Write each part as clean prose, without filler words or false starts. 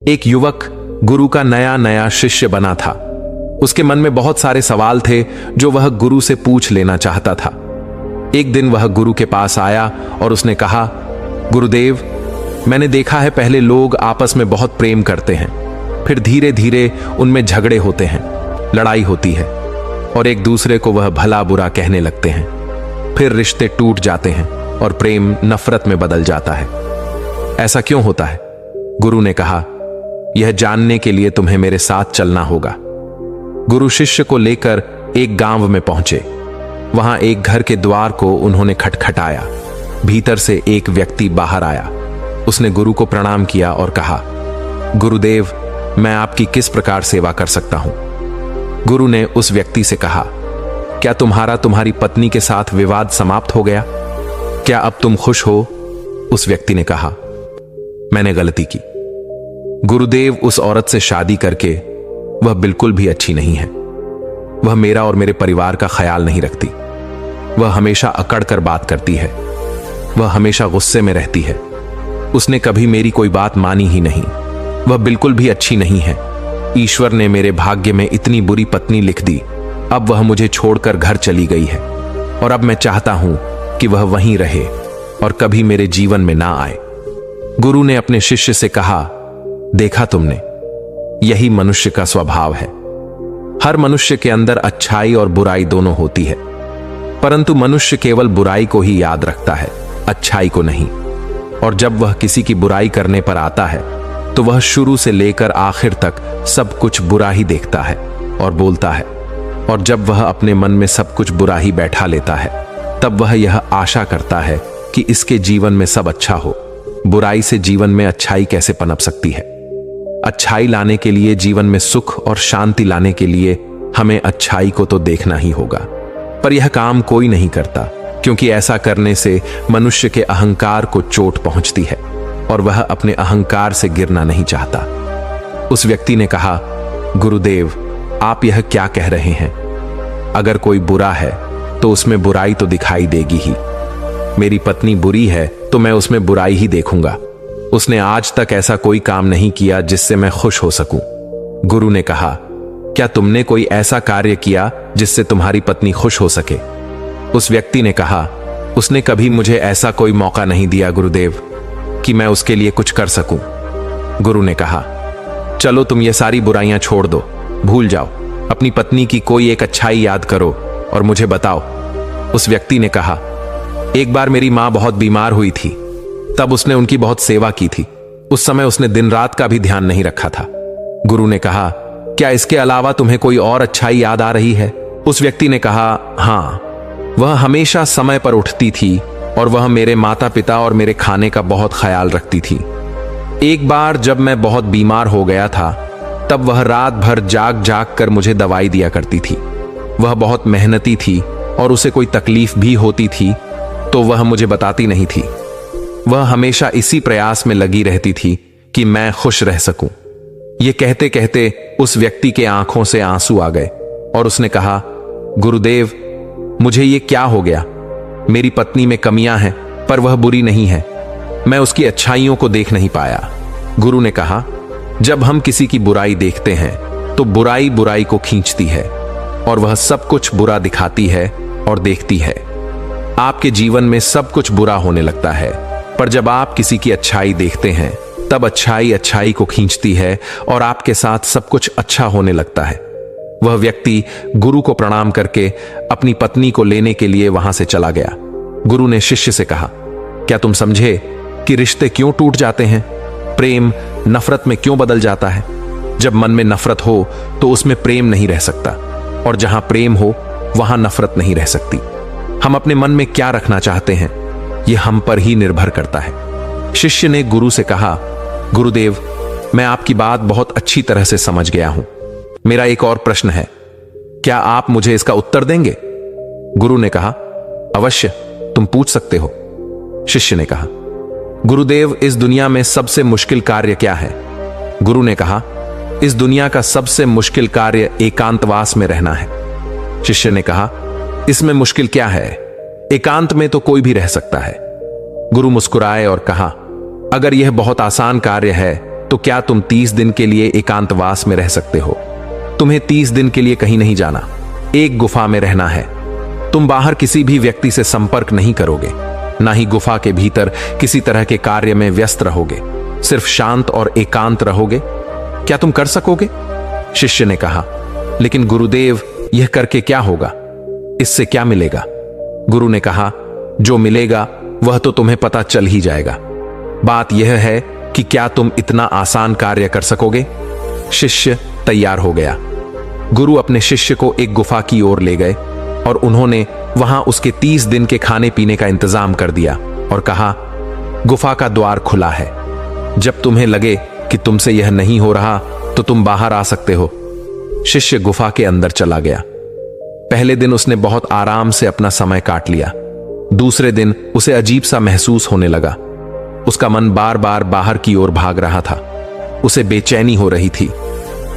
एक युवक गुरु का नया नया शिष्य बना था। उसके मन में बहुत सारे सवाल थे जो वह गुरु से पूछ लेना चाहता था। एक दिन वह गुरु के पास आया और उसने कहा, गुरुदेव, मैंने देखा है पहले लोग आपस में बहुत प्रेम करते हैं, फिर धीरे धीरे उनमें झगड़े होते हैं, लड़ाई होती है और एक दूसरे को वह भला बुरा कहने लगते हैं। फिर रिश्ते टूट जाते हैं और प्रेम नफरत में बदल जाता है। ऐसा क्यों होता है? गुरु ने कहा, यह जानने के लिए तुम्हें मेरे साथ चलना होगा। गुरु शिष्य को लेकर एक गांव में पहुंचे। वहां एक घर के द्वार को उन्होंने खटखटाया। भीतर से एक व्यक्ति बाहर आया। उसने गुरु को प्रणाम किया और कहा, गुरुदेव, मैं आपकी किस प्रकार सेवा कर सकता हूं? गुरु ने उस व्यक्ति से कहा, क्या तुम्हारी पत्नी के साथ विवाद समाप्त हो गया? क्या अब तुम खुश हो? उस व्यक्ति ने कहा, मैंने गलती की। गुरुदेव, उस औरत से शादी करके वह बिल्कुल भी अच्छी नहीं है। वह मेरा और मेरे परिवार का ख्याल नहीं रखती। वह हमेशा अकड़ कर बात करती है। वह हमेशा गुस्से में रहती है। उसने कभी मेरी कोई बात मानी ही नहीं। वह बिल्कुल भी अच्छी नहीं है। ईश्वर ने मेरे भाग्य में इतनी बुरी पत्नी लिख दी। अब वह मुझे छोड़कर घर चली गई है और अब मैं चाहता हूं कि वह वहीं रहे और कभी मेरे जीवन में ना आए। गुरु ने अपने शिष्य से कहा, देखा तुमने, यही मनुष्य का स्वभाव है। हर मनुष्य के अंदर अच्छाई और बुराई दोनों होती है, परंतु मनुष्य केवल बुराई को ही याद रखता है, अच्छाई को नहीं। और जब वह किसी की बुराई करने पर आता है तो वह शुरू से लेकर आखिर तक सब कुछ बुरा ही देखता है और बोलता है। और जब वह अपने मन में सब कुछ बुरा ही बैठा लेता है, तब वह यह आशा करता है कि इसके जीवन में सब अच्छा हो। बुराई से जीवन में अच्छाई कैसे पनप सकती है? अच्छाई लाने के लिए, जीवन में सुख और शांति लाने के लिए हमें अच्छाई को तो देखना ही होगा। पर यह काम कोई नहीं करता, क्योंकि ऐसा करने से मनुष्य के अहंकार को चोट पहुंचती है और वह अपने अहंकार से गिरना नहीं चाहता। उस व्यक्ति ने कहा, गुरुदेव, आप यह क्या कह रहे हैं? अगर कोई बुरा है तो उसमें बुराई तो दिखाई देगी ही। मेरी पत्नी बुरी है तो मैं उसमें बुराई ही देखूंगा। उसने आज तक ऐसा कोई काम नहीं किया जिससे मैं खुश हो सकूं। गुरु ने कहा, क्या तुमने कोई ऐसा कार्य किया जिससे तुम्हारी पत्नी खुश हो सके? उस व्यक्ति ने कहा, उसने कभी मुझे ऐसा कोई मौका नहीं दिया गुरुदेव कि मैं उसके लिए कुछ कर सकूं। गुरु ने कहा, चलो तुम ये सारी बुराइयां छोड़ दो, भूल जाओ। अपनी पत्नी की कोई एक अच्छाई याद करो और मुझे बताओ। उस व्यक्ति ने कहा, एक बार मेरी मां बहुत बीमार हुई थी, तब उसने उनकी बहुत सेवा की थी। उस समय उसने दिन रात का भी ध्यान नहीं रखा था। गुरु ने कहा, क्या इसके अलावा तुम्हें कोई और अच्छाई याद आ रही है? उस व्यक्ति ने कहा, हां, वह हमेशा समय पर उठती थी और वह मेरे माता पिता और मेरे खाने का बहुत ख्याल रखती थी। एक बार जब मैं बहुत बीमार हो गया था, तब वह रात भर जाग जाग कर मुझे दवाई दिया करती थी। वह बहुत मेहनती थी और उसे कोई तकलीफ भी होती थी तो वह मुझे बताती नहीं थी। वह हमेशा इसी प्रयास में लगी रहती थी कि मैं खुश रह सकूं। यह कहते कहते उस व्यक्ति के आंखों से आंसू आ गए और उसने कहा, गुरुदेव, मुझे ये क्या हो गया? मेरी पत्नी में कमियां हैं पर वह बुरी नहीं है। मैं उसकी अच्छाइयों को देख नहीं पाया। गुरु ने कहा, जब हम किसी की बुराई देखते हैं तो बुराई बुराई को खींचती है और वह सब कुछ बुरा दिखाती है और देखती है। आपके जीवन में सब कुछ बुरा होने लगता है, पर जब आप किसी की अच्छाई देखते हैं तब अच्छाई अच्छाई को खींचती है और आपके साथ सब कुछ अच्छा होने लगता है। वह व्यक्ति गुरु को प्रणाम करके अपनी पत्नी को लेने के लिए वहां से चला गया। गुरु ने शिष्य से कहा, क्या तुम समझे कि रिश्ते क्यों टूट जाते हैं? प्रेम नफरत में क्यों बदल जाता है? जब मन में नफरत हो तो उसमें प्रेम नहीं रह सकता, और जहां प्रेम हो वहां नफरत नहीं रह सकती। हम अपने मन में क्या रखना चाहते हैं, यह हम पर ही निर्भर करता है। शिष्य ने गुरु से कहा, गुरुदेव, मैं आपकी बात बहुत अच्छी तरह से समझ गया हूं। मेरा एक और प्रश्न है, क्या आप मुझे इसका उत्तर देंगे? गुरु ने कहा, अवश्य, तुम पूछ सकते हो। शिष्य ने कहा, गुरुदेव, इस दुनिया में सबसे मुश्किल कार्य क्या है? गुरु ने कहा, इस दुनिया का सबसे मुश्किल कार्य एकांतवास में रहना है। शिष्य ने कहा, इसमें मुश्किल क्या है? एकांत में तो कोई भी रह सकता है। गुरु मुस्कुराए और कहा, अगर यह बहुत आसान कार्य है तो क्या तुम 30 दिन के लिए एकांतवास में रह सकते हो? तुम्हें 30 दिन के लिए कहीं नहीं जाना, एक गुफा में रहना है। तुम बाहर किसी भी व्यक्ति से संपर्क नहीं करोगे, ना ही गुफा के भीतर किसी तरह के कार्य में व्यस्त रहोगे, सिर्फ शांत और एकांत रहोगे। क्या तुम कर सकोगे? शिष्य ने कहा, लेकिन गुरुदेव, यह करके क्या होगा? इससे क्या मिलेगा? गुरु ने कहा, जो मिलेगा वह तो तुम्हें पता चल ही जाएगा। बात यह है कि क्या तुम इतना आसान कार्य कर सकोगे? शिष्य तैयार हो गया। गुरु अपने शिष्य को एक गुफा की ओर ले गए और उन्होंने वहां उसके 30 दिन के खाने पीने का इंतजाम कर दिया और कहा, गुफा का द्वार खुला है। जब तुम्हें लगे कि तुमसे यह नहीं हो रहा तो तुम बाहर आ सकते हो। शिष्य गुफा के अंदर चला गया। पहले दिन उसने बहुत आराम से अपना समय काट लिया। दूसरे दिन उसे अजीब सा महसूस होने लगा। उसका मन बार बार बाहर की ओर भाग रहा था। उसे बेचैनी हो रही थी।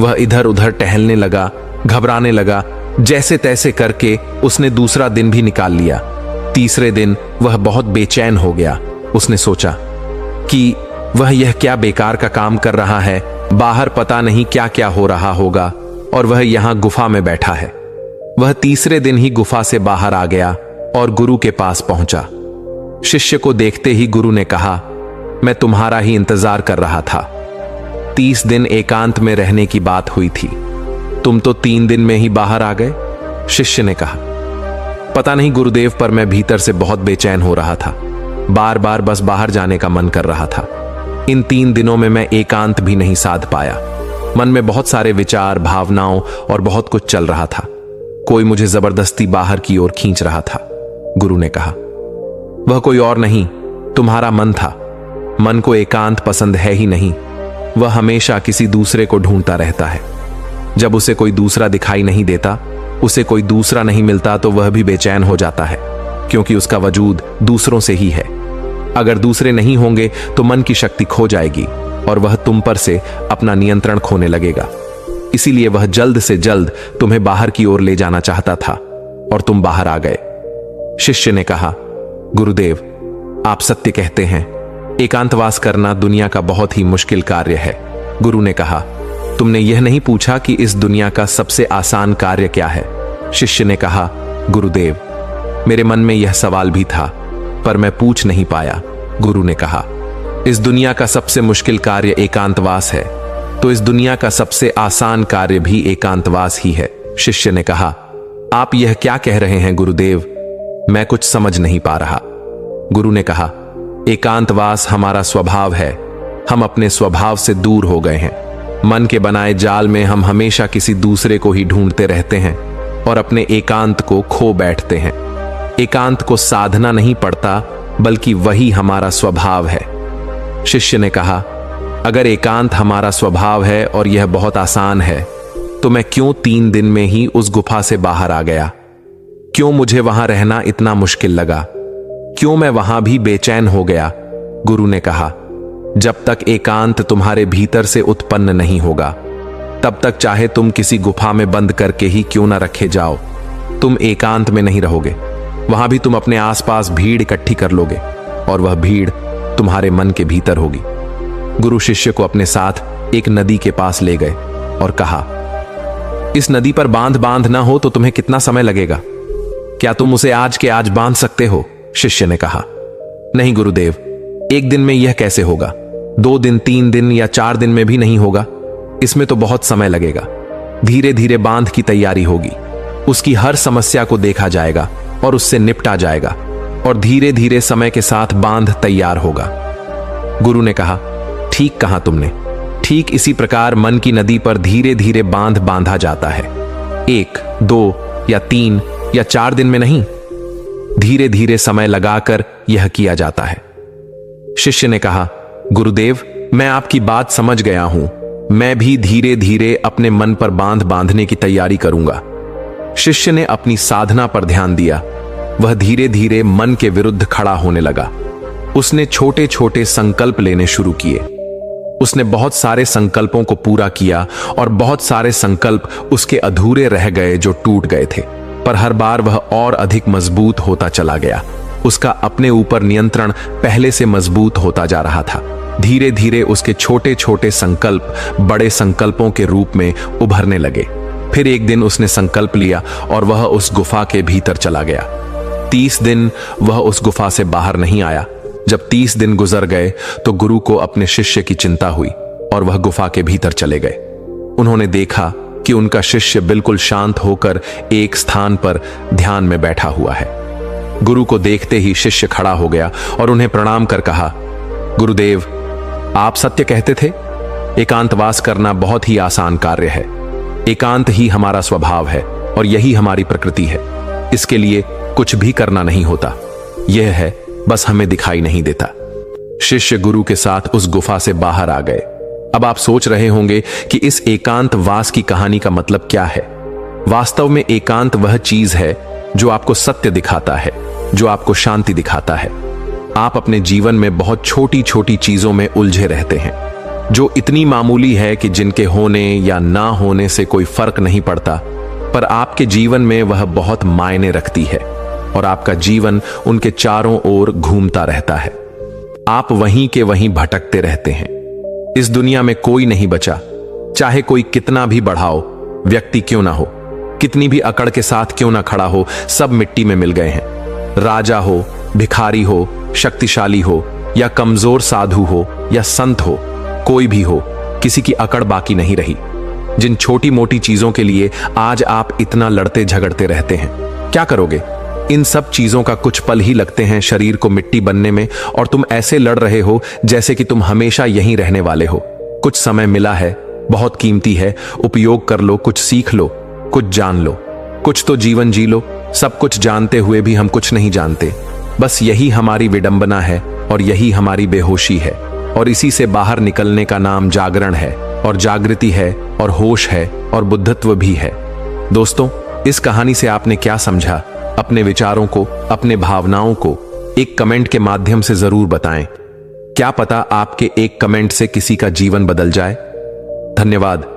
वह इधर उधर टहलने लगा, घबराने लगा। जैसे तैसे करके उसने दूसरा दिन भी निकाल लिया। तीसरे दिन वह बहुत बेचैन हो गया। उसने सोचा कि वह यह क्या बेकार का काम कर रहा है, बाहर पता नहीं क्या क्या हो रहा होगा और वह यहां गुफा में बैठा है। वह तीसरे दिन ही गुफा से बाहर आ गया और गुरु के पास पहुंचा। शिष्य को देखते ही गुरु ने कहा, मैं तुम्हारा ही इंतजार कर रहा था। 30 दिन एकांत में रहने की बात हुई थी, तुम तो 3 दिन में ही बाहर आ गए। शिष्य ने कहा, पता नहीं गुरुदेव, पर मैं भीतर से बहुत बेचैन हो रहा था। बार बार बस बाहर जाने का मन कर रहा था। इन 3 दिनों में मैं एकांत भी नहीं साध पाया। मन में बहुत सारे विचार, भावनाओं और बहुत कुछ चल रहा था। कोई मुझे जबरदस्ती बाहर की ओर खींच रहा था। गुरु ने कहा, वह कोई और नहीं, तुम्हारा मन था। मन को एकांत पसंद है ही नहीं। वह हमेशा किसी दूसरे को ढूंढता रहता है। जब उसे कोई दूसरा दिखाई नहीं देता, उसे कोई दूसरा नहीं मिलता, तो वह भी बेचैन हो जाता है, क्योंकि उसका वजूद दूसरों से ही है। अगर दूसरे नहीं होंगे तो मन की शक्ति खो जाएगी और वह तुम पर से अपना नियंत्रण खोने लगेगा। इसीलिए वह जल्द से जल्द तुम्हें बाहर की ओर ले जाना चाहता था और तुम बाहर आ गए। शिष्य ने कहा, गुरुदेव, आप सत्य कहते हैं। एकांतवास करना दुनिया का बहुत ही मुश्किल कार्य है। गुरु ने कहा, तुमने यह नहीं पूछा कि इस दुनिया का सबसे आसान कार्य क्या है? शिष्य ने कहा, गुरुदेव, मेरे मन में यह सवाल भी था, पर मैं पूछ नहीं पाया। गुरु ने कहा, इस दुनिया का सबसे मुश्किल कार्य एकांतवास है, तो इस दुनिया का सबसे आसान कार्य भी एकांतवास ही है। शिष्य ने कहा, आप यह क्या कह रहे हैं गुरुदेव? मैं कुछ समझ नहीं पा रहा। गुरु ने कहा, एकांतवास हमारा स्वभाव है। हम अपने स्वभाव से दूर हो गए हैं। मन के बनाए जाल में हम हमेशा किसी दूसरे को ही ढूंढते रहते हैं और अपने एकांत को खो बैठते हैं। एकांत को साधना नहीं पड़ता, बल्कि वही हमारा स्वभाव है। शिष्य ने कहा, अगर एकांत हमारा स्वभाव है और यह बहुत आसान है, तो मैं क्यों 3 दिन में ही उस गुफा से बाहर आ गया? क्यों मुझे वहां रहना इतना मुश्किल लगा? क्यों मैं वहां भी बेचैन हो गया? गुरु ने कहा, जब तक एकांत तुम्हारे भीतर से उत्पन्न नहीं होगा, तब तक चाहे तुम किसी गुफा में बंद करके ही क्यों ना रखे जाओ, तुम एकांत में नहीं रहोगे। वहां भी तुम अपने आसपास भीड़ इकट्ठी कर लोगे और वह भीड़ तुम्हारे मन के भीतर होगी। गुरु शिष्य को अपने साथ एक नदी के पास ले गए और कहा, इस नदी पर बांध ना हो तो तुम्हें कितना समय लगेगा? क्या तुम उसे आज के आज बांध सकते हो? शिष्य ने कहा, नहीं गुरुदेव, 1 दिन में यह कैसे होगा? 2 दिन, 3 दिन या 4 दिन में भी नहीं होगा। इसमें तो बहुत समय लगेगा। धीरे धीरे बांध की तैयारी होगी। उसकी हर समस्या को देखा जाएगा और उससे निपटा जाएगा और धीरे धीरे समय के साथ बांध तैयार होगा। गुरु ने कहा, ठीक कहा तुमने। ठीक इसी प्रकार मन की नदी पर धीरे धीरे बांध बांधा जाता है। 1, 2 या 3 या 4 दिन में नहीं, धीरे धीरे समय लगाकर यह किया जाता है। शिष्य ने कहा, गुरुदेव, मैं आपकी बात समझ गया हूं। मैं भी धीरे धीरे अपने मन पर बांध बांधने की तैयारी करूंगा। शिष्य ने अपनी साधना पर ध्यान दिया। वह धीरे धीरे मन के विरुद्ध खड़ा होने लगा। उसने छोटे छोटे संकल्प लेने शुरू किए। उसने बहुत सारे संकल्पों को पूरा किया और बहुत सारे संकल्प उसके अधूरे रह गए जो टूट गए थे, पर हर बार वह और अधिक मजबूत होता चला गया। उसका अपने ऊपर नियंत्रण पहले से मजबूत होता जा रहा था। धीरे धीरे उसके छोटे छोटे संकल्प बड़े संकल्पों के रूप में उभरने लगे। फिर एक दिन उसने संकल्प लिया और वह उस गुफा के भीतर चला गया। 30 दिन वह उस गुफा से बाहर नहीं आया। जब 30 दिन गुजर गए तो गुरु को अपने शिष्य की चिंता हुई और वह गुफा के भीतर चले गए। उन्होंने देखा कि उनका शिष्य बिल्कुल शांत होकर एक स्थान पर ध्यान में बैठा हुआ है। गुरु को देखते ही शिष्य खड़ा हो गया और उन्हें प्रणाम कर कहा, गुरुदेव, आप सत्य कहते थे। एकांतवास करना बहुत ही आसान कार्य है। एकांत ही हमारा स्वभाव है और यही हमारी प्रकृति है। इसके लिए कुछ भी करना नहीं होता। यह है, बस हमें दिखाई नहीं देता। शिष्य गुरु के साथ उस गुफा से बाहर आ गए। अब आप सोच रहे होंगे कि इस एकांतवास की कहानी का मतलब क्या है। वास्तव में एकांत वह चीज है जो आपको सत्य दिखाता है, जो आपको शांति दिखाता है। आप अपने जीवन में बहुत छोटी छोटी चीजों में उलझे रहते हैं, जो इतनी मामूली है कि जिनके होने या ना होने से कोई फर्क नहीं पड़ता, पर आपके जीवन में वह बहुत मायने रखती है और आपका जीवन उनके चारों ओर घूमता रहता है। आप वहीं के वहीं भटकते रहते हैं। इस दुनिया में कोई नहीं बचा, चाहे कोई कितना भी बढ़ाओ व्यक्ति क्यों ना हो, कितनी भी अकड़ के साथ क्यों ना खड़ा हो, सब मिट्टी में मिल गए हैं। राजा हो, भिखारी हो, शक्तिशाली हो या कमजोर साधु हो या संत हो, कोई भी हो, किसी की अकड़ बाकी नहीं रही। जिन छोटी मोटी चीजों के लिए आज आप इतना लड़ते झगड़ते रहते हैं, क्या करोगे? इन सब चीजों का कुछ पल ही लगते हैं शरीर को मिट्टी बनने में और तुम ऐसे लड़ रहे हो जैसे कि तुम हमेशा यहीं रहने वाले हो। कुछ समय मिला है, बहुत कीमती है, उपयोग कर लो, कुछ सीख लो, कुछ जान लो, कुछ तो जीवन जी लो। सब कुछ जानते हुए भी हम कुछ नहीं जानते। बस यही हमारी विडंबना है और यही हमारी बेहोशी है और इसी से बाहर निकलने का नाम जागरण है और जागृति है और होश है और बुद्धत्व भी है। दोस्तों, इस कहानी से आपने क्या समझा? अपने विचारों को, अपने भावनाओं को एक कमेंट के माध्यम से जरूर बताएं। क्या पता आपके एक कमेंट से किसी का जीवन बदल जाए। धन्यवाद।